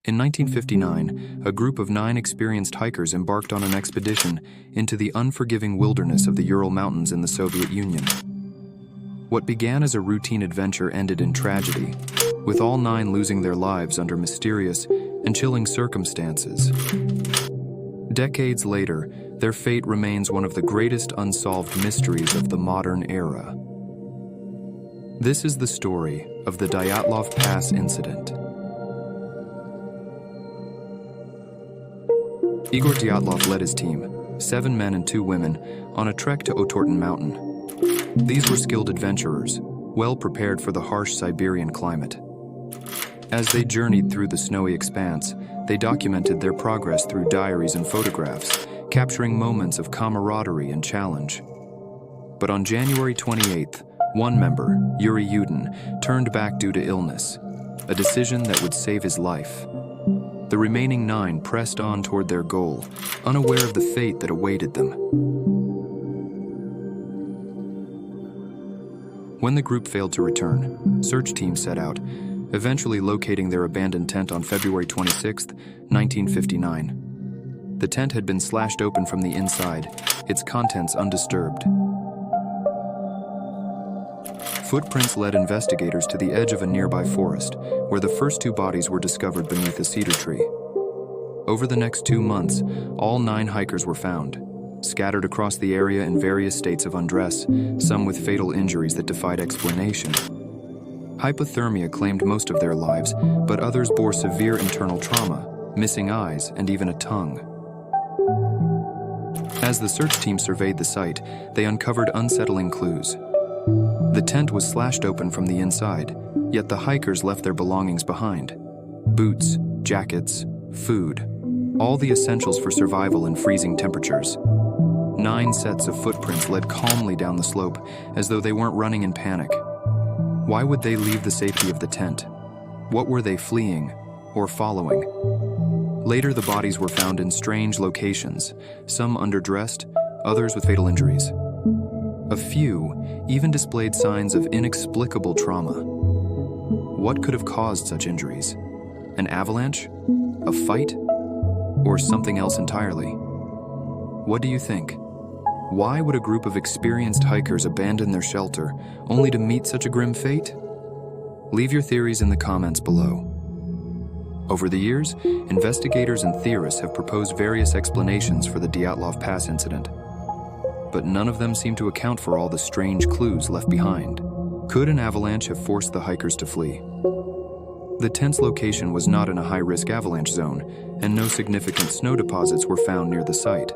In 1959, a group of 9 experienced hikers embarked on an expedition into the unforgiving wilderness of the Ural Mountains in the Soviet Union. What began as a routine adventure ended in tragedy, with all 9 losing their lives under mysterious and chilling circumstances. Decades later, their fate remains one of the greatest unsolved mysteries of the modern era. This is the story of the Dyatlov Pass Incident. Igor Dyatlov led his team, 7 men and 2 women, on a trek to Ural Mountain. These were skilled adventurers, well prepared for the harsh Siberian climate. As they journeyed through the snowy expanse, they documented their progress through diaries and photographs, capturing moments of camaraderie and challenge. But on January 28th, one member, Eerie, turned back due to illness, a decision that would save his life. The remaining 9 pressed on toward their goal, unaware of the fate that awaited them. When the group failed to return, search teams set out, eventually locating their abandoned tent on February 26, 1959. The tent had been slashed open from the inside, its contents undisturbed. Footprints led investigators to the edge of a nearby forest, where the first 2 bodies were discovered beneath a cedar tree. Over the next 2 months, all 9 hikers were found, scattered across the area in various states of undress, some with fatal injuries that defied explanation. Hypothermia claimed most of their lives, but others bore severe internal trauma, missing eyes, and even a tongue. As the search team surveyed the site, they uncovered unsettling clues. The tent was slashed open from the inside, yet the hikers left their belongings behind. Boots, jackets, food, all the essentials for survival in freezing temperatures. 9 sets of footprints led calmly down the slope, as though they weren't running in panic. Why would they leave the safety of the tent? What were they fleeing or following? Later, the bodies were found in strange locations, some underdressed, others with fatal injuries. A few even displayed signs of inexplicable trauma. What could have caused such injuries? An avalanche? A fight? Or something else entirely? What do you think? Why would a group of experienced hikers abandon their shelter only to meet such a grim fate? Leave your theories in the comments below. Over the years, investigators and theorists have proposed various explanations for the Dyatlov Pass incident, but none of them seem to account for all the strange clues left behind. Could an avalanche have forced the hikers to flee? The tent's location was not in a high-risk avalanche zone, and no significant snow deposits were found near the site.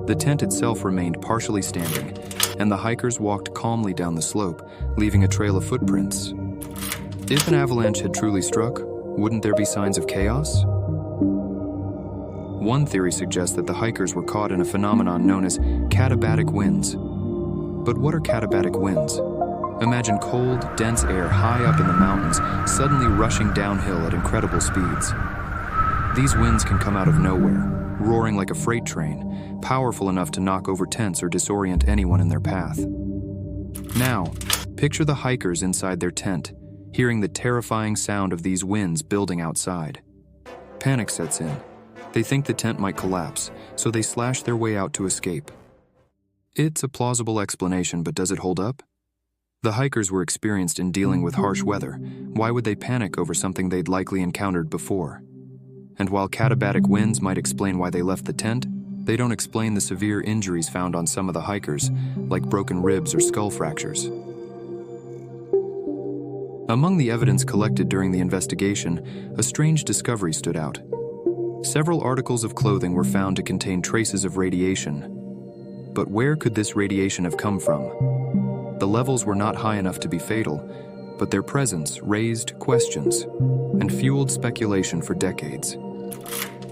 The tent itself remained partially standing, and the hikers walked calmly down the slope, leaving a trail of footprints. If an avalanche had truly struck, wouldn't there be signs of chaos? One theory suggests that the hikers were caught in a phenomenon known as katabatic winds. But what are katabatic winds? Imagine cold, dense air high up in the mountains, suddenly rushing downhill at incredible speeds. These winds can come out of nowhere, roaring like a freight train, powerful enough to knock over tents or disorient anyone in their path. Now, picture the hikers inside their tent, hearing the terrifying sound of these winds building outside. Panic sets in. They think the tent might collapse, so they slash their way out to escape. It's a plausible explanation, but does it hold up? The hikers were experienced in dealing with harsh weather. Why would they panic over something they'd likely encountered before? And while katabatic winds might explain why they left the tent, they don't explain the severe injuries found on some of the hikers, like broken ribs or skull fractures. Among the evidence collected during the investigation, a strange discovery stood out. Several articles of clothing were found to contain traces of radiation. But where could this radiation have come from? The levels were not high enough to be fatal, but their presence raised questions and fueled speculation for decades.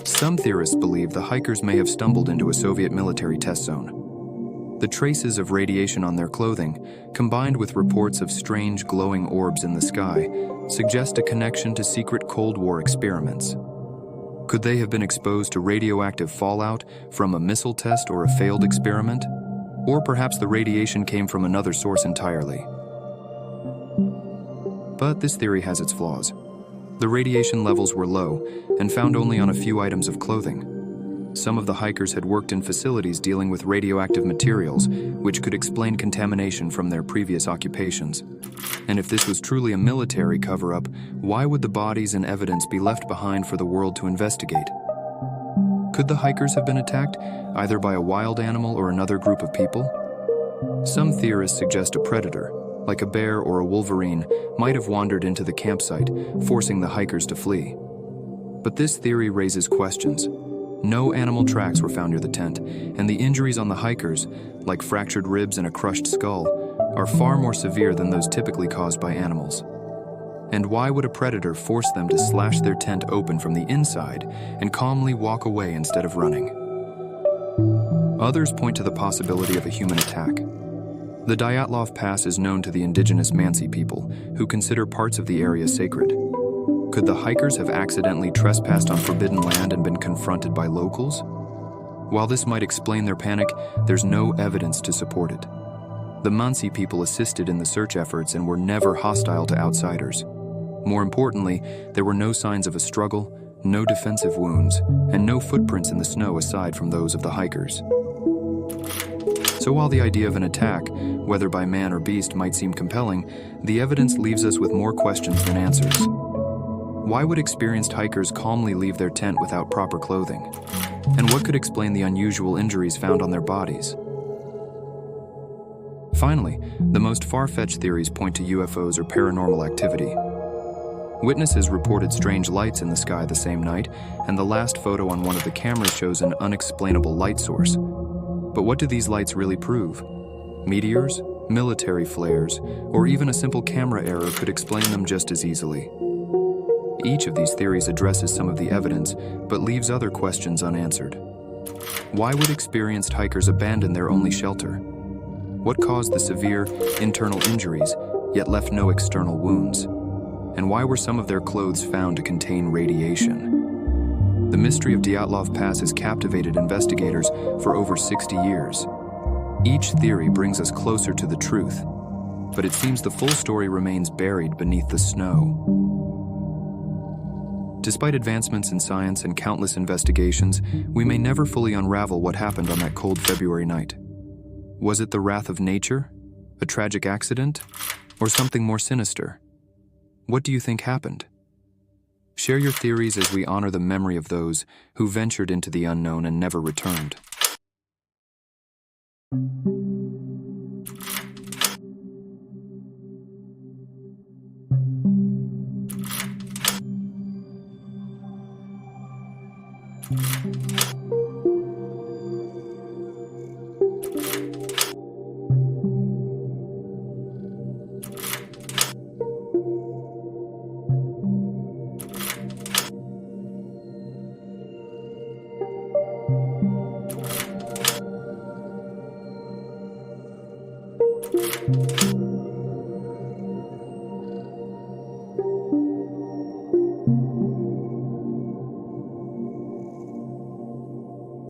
Some theorists believe the hikers may have stumbled into a Soviet military test zone. The traces of radiation on their clothing, combined with reports of strange glowing orbs in the sky, suggest a connection to secret Cold War experiments. Could they have been exposed to radioactive fallout from a missile test or a failed experiment? Or perhaps the radiation came from another source entirely. But this theory has its flaws. The radiation levels were low and found only on a few items of clothing. Some of the hikers had worked in facilities dealing with radioactive materials, which could explain contamination from their previous occupations. And if this was truly a military cover-up, why would the bodies and evidence be left behind for the world to investigate? Could the hikers have been attacked, either by a wild animal or another group of people? Some theorists suggest a predator, like a bear or a wolverine, might have wandered into the campsite, forcing the hikers to flee. But this theory raises questions. No animal tracks were found near the tent, and the injuries on the hikers, like fractured ribs and a crushed skull, are far more severe than those typically caused by animals. And why would a predator force them to slash their tent open from the inside and calmly walk away instead of running? Others point to the possibility of a human attack. The Dyatlov Pass is known to the indigenous Mansi people, who consider parts of the area sacred. Could the hikers have accidentally trespassed on forbidden land and been confronted by locals? While this might explain their panic, there's no evidence to support it. The Mansi people assisted in the search efforts and were never hostile to outsiders. More importantly, there were no signs of a struggle, no defensive wounds, and no footprints in the snow aside from those of the hikers. So while the idea of an attack, whether by man or beast, might seem compelling, the evidence leaves us with more questions than answers. Why would experienced hikers calmly leave their tent without proper clothing? And what could explain the unusual injuries found on their bodies? Finally, the most far-fetched theories point to UFOs or paranormal activity. Witnesses reported strange lights in the sky the same night, and the last photo on one of the cameras shows an unexplainable light source. But what do these lights really prove? Meteors, military flares, or even a simple camera error could explain them just as easily. Each of these theories addresses some of the evidence, but leaves other questions unanswered. Why would experienced hikers abandon their only shelter? What caused the severe internal injuries, yet left no external wounds? And why were some of their clothes found to contain radiation? The mystery of Dyatlov Pass has captivated investigators for over 60 years. Each theory brings us closer to the truth, but it seems the full story remains buried beneath the snow. Despite advancements in science and countless investigations, we may never fully unravel what happened on that cold February night. Was it the wrath of nature, a tragic accident, or something more sinister? What do you think happened? Share your theories as we honor the memory of those who ventured into the unknown and never returned.